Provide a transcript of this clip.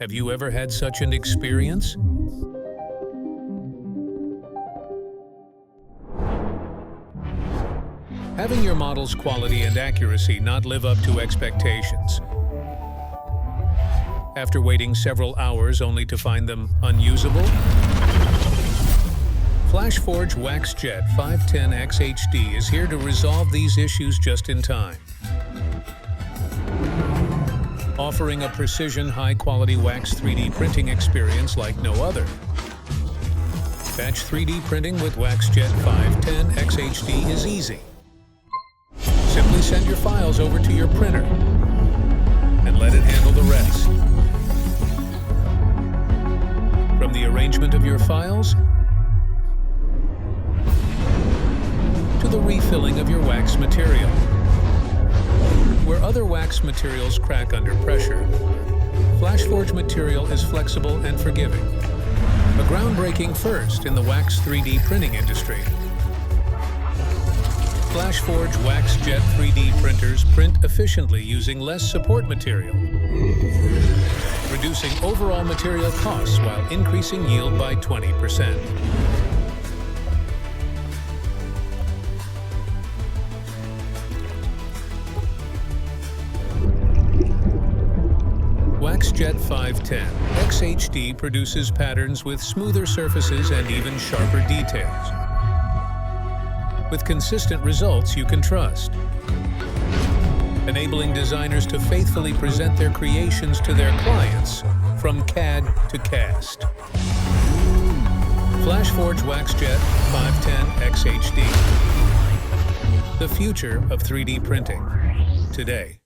Have you ever had such an experience? Having your model's quality and accuracy not live up to expectations. After waiting several hours only to find them unusable? Flashforge WaxJet 510 XHD is here to resolve these issues just in time. Offering a precision, high-quality wax 3D printing experience like no other. Batch 3D printing with WaxJet 510 XHD is easy. Simply send your files over to your printer and let it handle the rest. From the arrangement of your files to the refilling of your wax material. Where other wax materials crack under pressure, Flashforge material is flexible and forgiving. A groundbreaking first in the wax 3D printing industry. Flashforge WaxJet 3D printers print efficiently using less support material, reducing overall material costs while increasing yield by 20%. WaxJet 510 XHD produces patterns with smoother surfaces and even sharper details. With consistent results you can trust, enabling designers to faithfully present their creations to their clients from CAD to cast. Flashforge WaxJet 510 XHD. The future of 3D printing today.